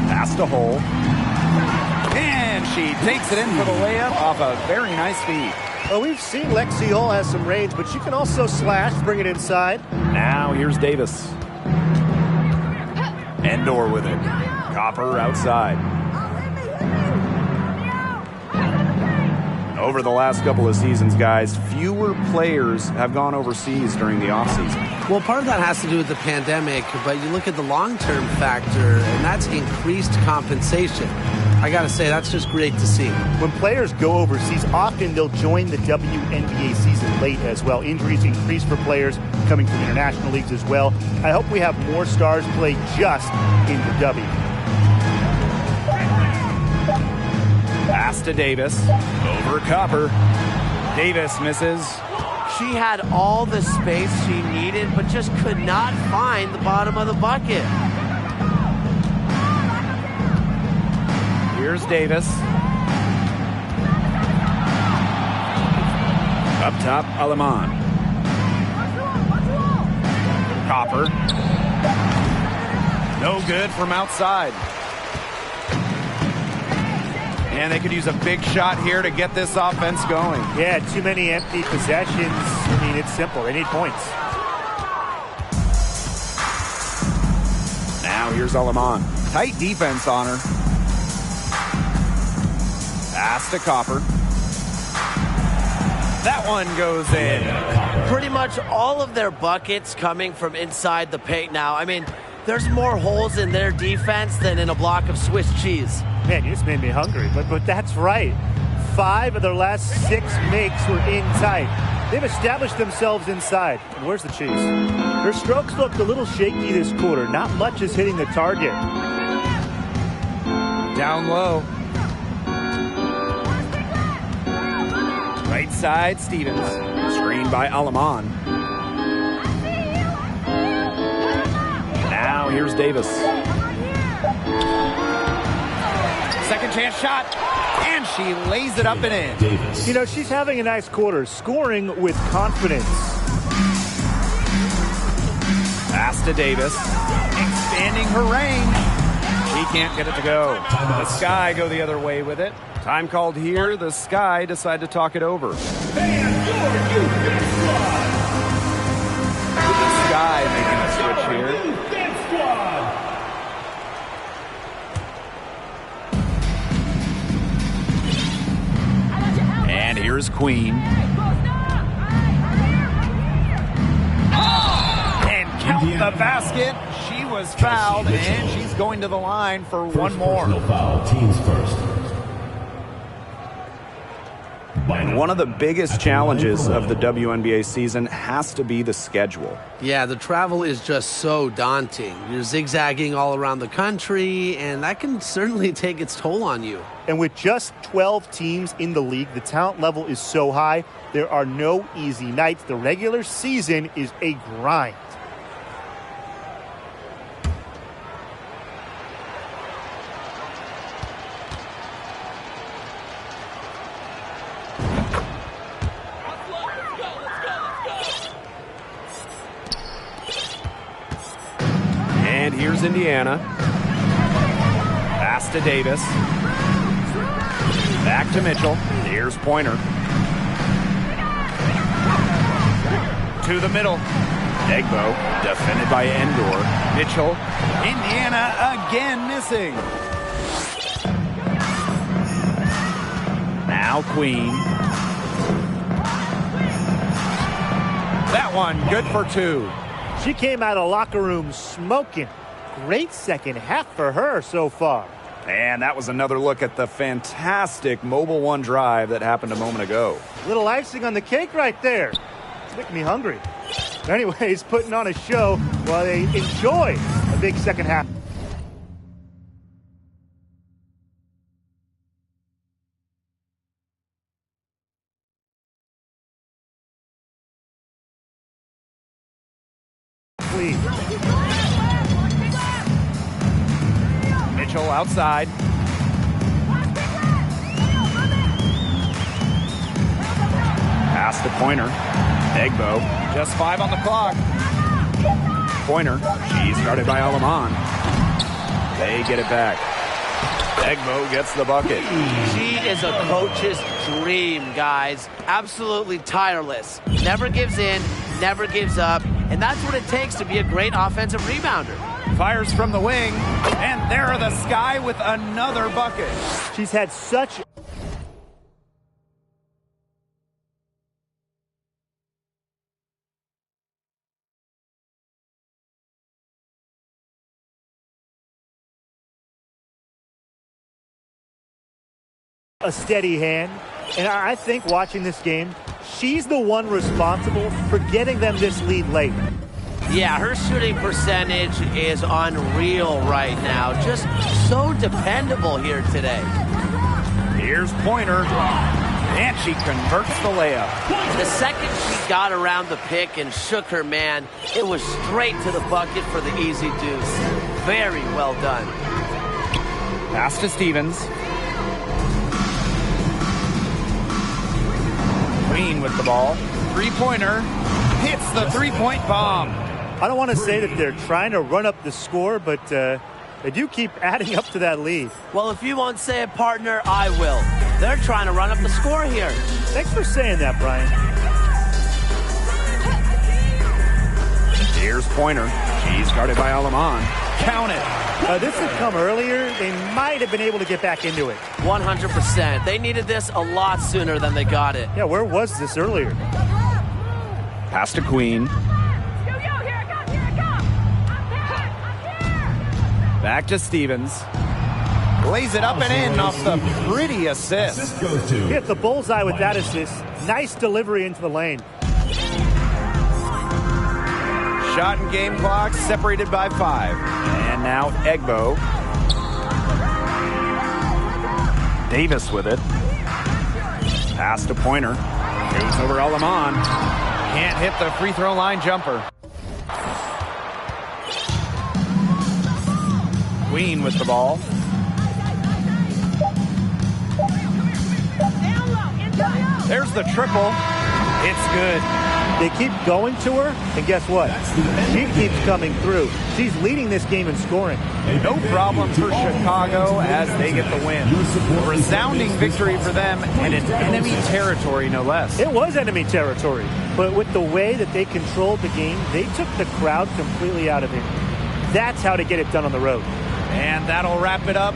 Pass to Hole. And she takes it in for the layup off a very nice feed. Well, we've seen Lexi Hall has some range, but she can also slash, bring it inside. Now here's Davis. Endor with it. Copper outside. Over the last couple of seasons, guys, fewer players have gone overseas during the offseason. Well, part of that has to do with the pandemic, but you look at the long-term factor, and that's increased compensation. I got to say, that's just great to see. When players go overseas, often they'll join the WNBA season late as well. Injuries increase for players coming from international leagues as well. I hope we have more stars play just in the W. Pass to Davis. Over Copper. Davis misses. She had all the space she needed, but just could not find the bottom of the bucket. Here's Davis. Up top, Alemán. Copper. No good from outside. And they could use a big shot here to get this offense going. Yeah, too many empty possessions. I mean, it's simple. They need points. Now here's Alemán. Tight defense on her. Pass to Copper. That one goes in. Pretty much all of their buckets coming from inside the paint now. I mean, there's more holes in their defense than in a block of Swiss cheese. Man, you just made me hungry, but that's right. 5 of their last 6 makes were in tight. They've established themselves inside. And where's the cheese? Their strokes looked a little shaky this quarter. Not much is hitting the target. Down low. Right side, Stevens. Screened by Alaman. Now here's Davis. Second chance shot. And she lays it up and in. Davis. You know, she's having a nice quarter, scoring with confidence. Pass to Davis. Expanding her range. She can't get it to go. The Sky go the other way with it. Time called here. The Sky decide to talk it over. The Sky making a switch here. And here's Queen. And count the basket. She was fouled, and she's going to the line for one more. Foul, teams first. One of the biggest challenges of the WNBA season has to be the schedule. Yeah, the travel is just so daunting. You're zigzagging all around the country, and that can certainly take its toll on you. And with just 12 teams in the league, the talent level is so high, there are no easy nights. The regular season is a grind. And here's Indiana. Pass to Davis. Back to Mitchell. Here's Pointer. To the middle. Egbo, defended by Endor. Mitchell. Indiana again missing. Now Queen. That one good for 2. She came out of locker room smoking. Great second half for her so far. And that was another look at the fantastic Mobile One drive that happened a moment ago. Little icing on the cake right there. It's making me hungry. Anyways, putting on a show while they enjoy a big second half. Mitchell outside. Pass to Pointer. Egbo. Just 5 on the clock. Pointer. She's guarded by Alaman. They get it back. Egbo gets the bucket. She is a coach's dream, guys. Absolutely tireless. Never gives in, never gives up. And that's what it takes to be a great offensive rebounder. Fires from the wing. And there are the Sky with another bucket. She's had such a steady hand. And I think watching this game, she's the one responsible for getting them this lead late. Yeah, her shooting percentage is unreal right now. Just so dependable here today. Here's Pointer. And she converts the layup. The second she got around the pick and shook her man, it was straight to the bucket for the easy deuce. Very well done. Pass to Stevens. Queen with the ball. Three-pointer. Hits the three-point bomb. I don't want to say that they're trying to run up the score, but they do keep adding up to that lead. Well, if you won't say it, partner, I will. They're trying to run up the score here. Thanks for saying that, Brian. Here's Pointer. She's guarded by Alaman. Count it. This had come earlier. They might have been able to get back into it. 100%. They needed this a lot sooner than they got it. Yeah, where was this earlier? Pass to Queen. Back to Stevens. Lays it up and in off the pretty assist. Assist goes to Hit the bullseye with that assist. Nice delivery into the lane. Shot and game clock separated by 5. And now Egbo. Davis with it. Pass to Pointer. Goes over Alaman. Can't hit the free throw line jumper. Queen with the ball. There's the triple. It's good. They keep going to her, and guess what? She keeps coming through. She's leading this game in scoring. No problem for Chicago as they get the win. A resounding victory for them and in enemy territory, no less. It was enemy territory, but with the way that they controlled the game, they took the crowd completely out of it. That's how to get it done on the road. And that'll wrap it up.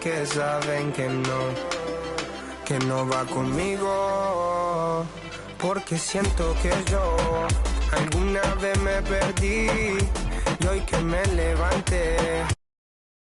Que saben que no va conmigo, porque siento que yo alguna vez me perdí y hoy que me levanté